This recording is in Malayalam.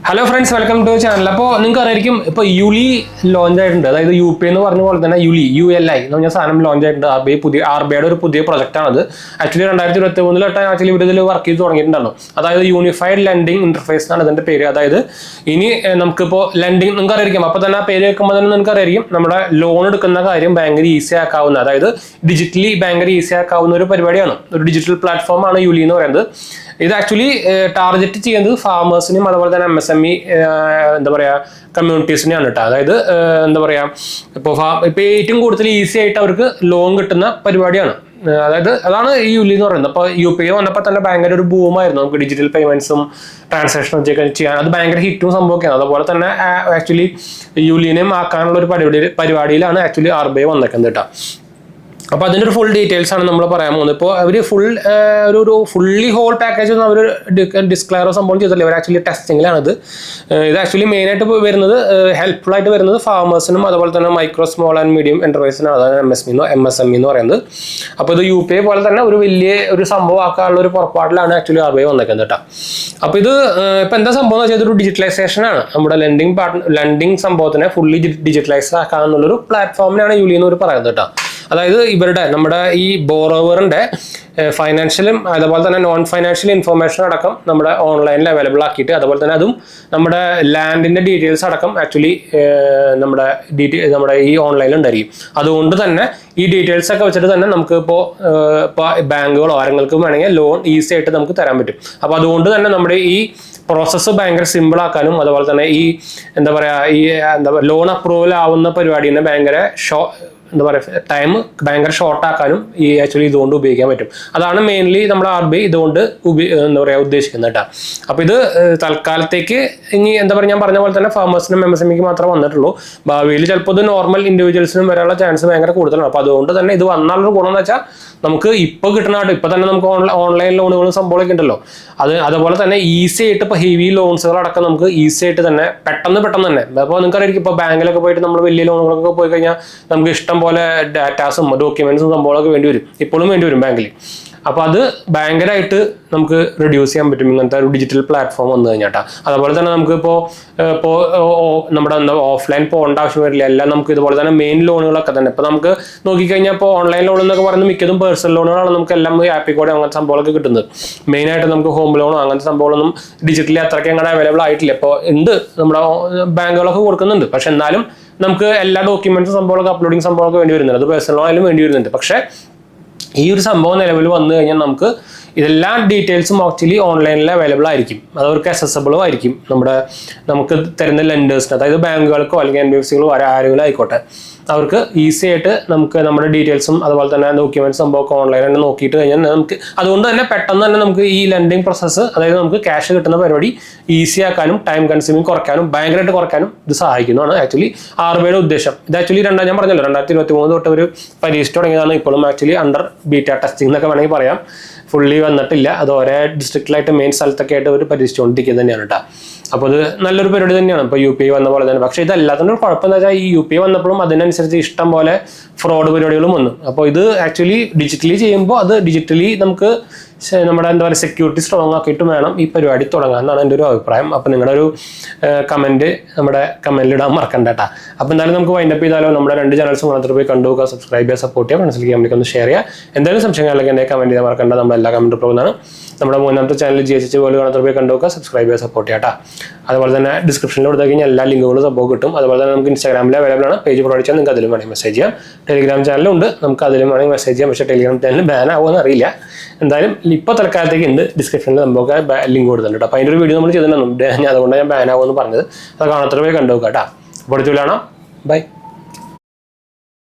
Hello friends, welcome to channel. അപ്പോൾ നിങ്ങൾക്ക് അറിയായിരിക്കും, ഇപ്പോൾ യുലി ലോഞ്ച് ആയിട്ടുണ്ട്. അതായത് യു പി എന്ന് പറഞ്ഞ പോലെ തന്നെ ULI എന്ന് പറഞ്ഞ സാധനം ലോഞ്ച് ആയിട്ടുണ്ട്. RBIയുടെ ഒരു പുതിയ പ്രൊജക്റ്റാണത്. ആക്ച്വലി 2023 ആക്ച്വലി ഇവർ ഇതിൽ വർക്ക് ചെയ്ത് തുടങ്ങിയിട്ടുണ്ടല്ലോ. അതായത് യൂണിഫൈഡ് ലെൻഡിങ് ഇന്റർഫേസ് എന്നാണ് ഇതിന്റെ പേര്. അതായത് ഇനി നമുക്കിപ്പോൾ ലെൻഡിങ് നിങ്ങൾക്ക് അറിയായിരിക്കും, അപ്പോൾ തന്നെ ആ പേര് കേൾക്കുമ്പോൾ തന്നെ നിങ്ങൾക്ക് അറിയായിരിക്കും നമ്മുടെ ലോൺ എടുക്കുന്ന കാര്യം ഭയങ്കര ഈസി ആക്കാവുന്ന, അതായത് ഡിജിറ്റലി ഭയങ്കര ഈസി ആക്കാവുന്ന ഒരു പരിപാടിയാണ്. ഒരു ഡിജിറ്റൽ പ്ലാറ്റ്ഫോമാണ് യുലി എന്ന് പറയുന്നത്. ഇത് ആക്ച്വലി ടാർഗറ്റ് ചെയ്യുന്നത് ഫാമേഴ്സിനും അതുപോലെ തന്നെ MSME എന്താ പറയുക കമ്മ്യൂണിറ്റീസിനെയാണ് കേട്ടോ. അതായത് എന്താ പറയുക, ഇപ്പോൾ ഏറ്റവും കൂടുതൽ ഈസി ആയിട്ട് അവർക്ക് ലോൺ കിട്ടുന്ന പരിപാടിയാണ്. അതായത് അതാണ് ഈ യുലി എന്ന് പറയുന്നത്. അപ്പോൾ UPI വന്നപ്പോൾ തന്നെ ഭയങ്കര ഒരു ബൂമായിരുന്നു. നമുക്ക് ഡിജിറ്റൽ പേയ്മെന്റ്സും ട്രാൻസാക്ഷനും ഒക്കെ ചെയ്യാൻ അത് ഭയങ്കര ഹിറ്റും സംഭവിക്കുകയാണ്. അതുപോലെ തന്നെ ആക്ച്വലി യുലിനെയും ആക്കാനുള്ള ഒരു പരിപാടിയിലാണ് ആക്ച്വലി RBI വന്നേക്കുന്നത് കേട്ടോ. അപ്പോൾ അതിൻ്റെ ഒരു ഫുൾ ഡീറ്റെയിൽസ് ആണ് നമ്മൾ പറയാൻ പോകുന്നത്. ഇപ്പോൾ അവർ ഒരു ഫുള്ളി ഹോൾ പാക്കേജ് ഒന്നും അവർ ഡിസ്ക്ലെയറോ സംഭവം ചെയ്തില്ല. ഇവർ ആക്ച്വലി ടെസ്റ്റിങ്ങിലാണിത്. ഇത് ആക്ച്വലി മെയിനായിട്ട് വരുന്നത് ഹെൽപ്ഫുൾ ആയിട്ട് വരുന്നത് ഫാമേഴ്സിനും അതുപോലെ തന്നെ മൈക്രോ സ്മോൾ ആൻഡ് മീഡിയം എൻ്റർപ്രൈസിനും, അതായത് MSME എന്ന് പറയുന്നത്. അപ്പോൾ ഇത് UPI പോലെ തന്നെ ഒരു വലിയ ഒരു സംഭവം ആക്കാനുള്ള ഒരു പുറപ്പാടിലാണ് ആക്ച്വലി RBI വന്നേക്കുന്നത് കേട്ടോ. അപ്പോൾ ഇത് ഇപ്പോൾ എന്താ സംഭവം എന്ന് വെച്ചാൽ ഇതൊരു ഡിജിറ്റലൈസേഷൻ ആണ്. നമ്മുടെ ലെൻഡിങ് സംഭവത്തിനെ ഫുള്ളി ഡിജിറ്റലൈസ് ആക്കാന്നുള്ളൊരു പ്ലാറ്റ്ഫോമിനാണ് യുലി എന്ന് പറയുന്നത് കേട്ടോ. അതായത് നമ്മുടെ ഈ ബോറോവറിന്റെ ഫൈനാൻഷ്യലും അതുപോലെ തന്നെ നോൺ ഫൈനാൻഷ്യൽ ഇൻഫർമേഷൻ അടക്കം നമ്മുടെ ഓൺലൈനിൽ അവൈലബിൾ ആക്കിയിട്ട്, അതുപോലെ തന്നെ അതും നമ്മുടെ ലാൻഡിന്റെ ഡീറ്റെയിൽസ് അടക്കം ആക്ച്വലി നമ്മുടെ ഈ ഓൺലൈനിൽ ഉണ്ടായിരിക്കും. അതുകൊണ്ട് തന്നെ ഈ ഡീറ്റെയിൽസ് ഒക്കെ വെച്ചിട്ട് തന്നെ നമുക്ക് ഇപ്പോൾ ബാങ്കുകളോ ആരെങ്കിലും വേണമെങ്കിൽ ലോൺ ഈസി ആയിട്ട് നമുക്ക് തരാൻ പറ്റും. അപ്പോൾ അതുകൊണ്ട് തന്നെ നമ്മുടെ ഈ പ്രോസസ്സ് ഭയങ്കര സിമ്പിൾ ആക്കാനും അതുപോലെ തന്നെ ഈ ലോൺ അപ്രൂവൽ ആവുന്ന പരിപാടിനെ ഭയങ്കര ടൈം ഭയങ്കര ഷോർട്ട് ആക്കാനും ഈ ആക്ച്വലി ഇതുകൊണ്ട് ഉപയോഗിക്കാൻ പറ്റും. അതാണ് മെയിൻലി നമ്മുടെ RBI ഇതുകൊണ്ട് ഉദ്ദേശിക്കുന്നത് കേട്ടോ. അപ്പോൾ ഇത് തൽക്കാലത്തേക്ക് ഇനി ഞാൻ പറഞ്ഞ പോലെ തന്നെ ഫാമേഴ്സിനും MSMEക്ക് മാത്രമേ വന്നിട്ടുള്ളൂ. ഭാവിയിൽ ചിലപ്പോൾ ഇത് നോർമൽ ഇൻഡിവിജ്വൽസിനും വരാനുള്ള ചാൻസ് ഭയങ്കര കൂടുതലാണ്. അപ്പോൾ അതുകൊണ്ട് തന്നെ ഇത് വന്നാലുള്ള ഗുണം എന്ന് വെച്ചാൽ നമുക്ക് ഇപ്പോൾ കിട്ടുന്നതായിട്ട് ഇപ്പോൾ തന്നെ നമുക്ക് ഓൺലൈൻ ലോണുകളും സംഭവമൊക്കെ ഉണ്ടല്ലോ. അതുപോലെ തന്നെ ഈസി ആയിട്ട് ഇപ്പോൾ ഹെവി ലോൺസുകളടക്കം നമുക്ക് ഈസി ആയിട്ട് തന്നെ പെട്ടെന്ന് തന്നെ അപ്പോൾ നിങ്ങൾക്കറിയാം, ഇപ്പോൾ ബാങ്കിലൊക്കെ പോയിട്ട് നമ്മൾ വലിയ ലോണുകളൊക്കെ പോയി കഴിഞ്ഞാൽ നമുക്ക് ഇഷ്ടം പോലെ ഡാറ്റാസും ഡോക്യുമെന്റ്സും സംഭവങ്ങളൊക്കെ വേണ്ടി വരും, ഇപ്പോഴും വേണ്ടി വരും ബാങ്കിൽ. അപ്പോൾ അത് ഭയങ്കരമായിട്ട് നമുക്ക് റെഡ്യൂസ് ചെയ്യാൻ പറ്റും ഇങ്ങനത്തെ ഒരു ഡിജിറ്റൽ പ്ലാറ്റ്ഫോം വന്നു കഴിഞ്ഞാൽ. അതുപോലെ തന്നെ നമുക്ക് ഇപ്പോൾ നമ്മുടെ ഓഫ്ലൈൻ പോകേണ്ട ആവശ്യം വരില്ല. എല്ലാം നമുക്ക് ഇതുപോലെ തന്നെ മെയിൻ ലോണുകളൊക്കെ തന്നെ ഇപ്പോൾ നമുക്ക് നോക്കിക്കഴിഞ്ഞാൽ ഇപ്പോൾ ഓൺലൈൻ ലോൺ എന്നൊക്കെ പറയുന്നത് മിക്കതും പേഴ്സണൽ ലോണുകളാണ്. നമുക്ക് എല്ലാം ആപ്പിൽ കൂടെ അങ്ങനത്തെ സംഭവങ്ങളൊക്കെ കിട്ടുന്നത്. മെയിനായിട്ട് നമുക്ക് ഹോം ലോണോ അങ്ങനത്തെ സംഭവങ്ങളൊന്നും ഡിജിറ്റലി അത്രയ്ക്ക് അങ്ങനെ അവൈലബിൾ ആയിട്ടില്ല. ഇപ്പോൾ നമ്മുടെ ബാങ്കുകളൊക്കെ കൊടുക്കുന്നുണ്ട്, പക്ഷെ എന്നാലും നമുക്ക് എല്ലാ ഡോക്യുമെന്റ്സും സംഭവങ്ങളൊക്കെ അപ്ലോഡിങ് സംഭവമൊക്കെ വേണ്ടി വരുന്നുണ്ട്. അത് പേഴ്സണൽ ലോണായാലും വേണ്ടി വരുന്നുണ്ട്. പക്ഷേ ഈ ഒരു സംഭവം നിലവിൽ വന്നു കഴിഞ്ഞാൽ നമുക്ക് ഇതെല്ലാ ഡീറ്റെയിൽസും ആക്ച്വലി ഓൺലൈനിൽ അവൈലബിൾ ആയിരിക്കും. അതവർക്ക് അക്സസബിളും ആയിരിക്കും നമുക്ക് തരുന്ന ലെൻഡേഴ്സിന്, അതായത് ബാങ്കുകൾക്കോ അല്ലെങ്കിൽ NBFCകളോ ആരെങ്കിലും ആയിക്കോട്ടെ, അവർക്ക് ഈസി ആയിട്ട് നമുക്ക് നമ്മുടെ ഡീറ്റെയിൽസും അതുപോലെ തന്നെ ഡോക്യുമെന്റ്സ് സംഭവമൊക്കെ ഓൺലൈനിൽ തന്നെ നോക്കിയിട്ട് കഴിഞ്ഞാൽ നമുക്ക് അതുകൊണ്ട് തന്നെ പെട്ടെന്ന് തന്നെ നമുക്ക് ഈ ലെൻഡിങ് പ്രോസസ്സ്, അതായത് നമുക്ക് ക്യാഷ് കിട്ടുന്ന പരിപാടി ഈസി ആക്കാനും ടൈം കൺസ്യൂമിങ് കുറയ്ക്കാനും ഭയങ്കരമായിട്ട് കുറയ്ക്കാനും ഇത് സഹായിക്കുന്നതാണ് ആക്ച്വലി RBIയുടെ ഉദ്ദേശം. ഇത് ആക്ച്വലി ഞാൻ പറഞ്ഞല്ലോ 2023 തൊട്ട് ഒരു പരീക്ഷ തുടങ്ങിയതാണ്. ഇപ്പോഴും ആക്ച്വലി അണ്ടർ ബീറ്റ ടെസ്റ്റിംഗ് എന്നൊക്കെ വേണമെങ്കിൽ പറയാം. ഫുള്ളി വന്നിട്ടില്ല. അത് ഓരോ ഡിസ്ട്രിക്റ്റിലായിട്ട് മെയിൻ സ്ഥലത്തൊക്കെ ആയിട്ട് അവർ പരീക്ഷിച്ചുകൊണ്ടിരിക്കുന്നത് തന്നെയാണ് കേട്ടോ. അപ്പോൾ അത് നല്ലൊരു പരിപാടി തന്നെയാണ് ഇപ്പോൾ UPI വന്ന പോലെ തന്നെ. പക്ഷേ ഇതെല്ലാത്തിനും ഒരു കുഴപ്പമെന്ന് വെച്ചാൽ ഈ UPI വന്നപ്പോഴും അതിനനുസരിച്ച് ഇഷ്ടം പോലെ ഫ്രോഡ് പരിപാടികളും വന്നു. അപ്പോൾ ഇത് ആക്ച്വലി ഡിജിറ്റലി ചെയ്യുമ്പോൾ അത് ഡിജിറ്റലി നമുക്ക് നമ്മുടെ സെക്യൂരിറ്റി സ്ട്രോങ് ആക്കിയിട്ട് വേണം ഈ പരിപാടി തുടങ്ങാൻ എന്നാണ് എൻ്റെ ഒരു അഭിപ്രായം. അപ്പോൾ നിങ്ങളുടെ ഒരു കമൻറ്റ് നമ്മുടെ കമൻറ്റിലിടാൻ മറക്കണ്ട കേട്ടോ. അപ്പോൾ എന്തായാലും നമുക്ക് വൈൻഡപ്പ് ചെയ്താലോ. നമ്മുടെ 2 ചാനൽസും മാത്രം പോയി കണ്ടുപോകുക, സബ്സ്ക്രൈബ് ചെയ്യുക, സപ്പോർട്ട് ചെയ്യുക, മനസ്സിലേക്ക് കമൻറ്റ് ഒന്ന് ഷെയർ ചെയ്യുക. എന്തെങ്കിലും സംശയങ്ങളിലേക്ക് എന്നെ കമൻറ്റ് ചെയ്താൽ മറക്കണ്ട. നമ്മളെല്ലാ കമൻറ്റ് പോകുന്നതാണ്. നമ്മുടെ 3ാമത്തെ ചാനൽ GHH പോലെ കാണാത്ത പോയി കണ്ടുപോകുക, സബ്സ്ക്രൈബ് ചെയ്യുക, സപ്പോർട്ട് ചെയ്യുക കേട്ടോ. അതുപോലെ തന്നെ ഡിസ്ക്രിപ്ഷനിൽ കൊടുത്തു കഴിഞ്ഞാൽ എല്ലാ ലിങ്കുകളും സംഭവം കിട്ടും. അതുപോലെ തന്നെ നമുക്ക് Instagramൽ അവൈലബിൾ ആണ്. പേജ് പ്രൊവൈഡ് ചെയ്യാൻ നിങ്ങൾക്ക് അതിലും വേണമെങ്കിൽ മെസ്സേജ് ചെയ്യാം. ടെലിഗ്രാം ചാനലും ഉണ്ട്, നമുക്ക് അതിലും വേണമെങ്കിൽ മെസ്സേജ് ചെയ്യാം. പക്ഷേ ടെലിഗ്രാം ചാനൽ ബാൻ ആവുമെന്ന് അറിയില്ല. എന്തായാലും ഇപ്പോൾ തൽക്കാലത്തേക്ക് ഉണ്ട്. ഡിസ്ക്രിപ്ഷനിൽ നമുക്ക് ലിങ്ക് കൊടുത്തിട്ടുണ്ട്. അപ്പോൾ അതിൻ്റെ ഒരു വീഡിയോ നമ്മൾ ചെയ്തിട്ടുണ്ടായിരുന്നു. അതുകൊണ്ടാണ് ഞാൻ ബാൻ ആവുമെന്ന് പറഞ്ഞത്. അത് കാണാത്ത പോയി കണ്ടുപോകുക കേട്ടോ. അപ്പോൾ അടുത്ത് കാണാം. ബൈ.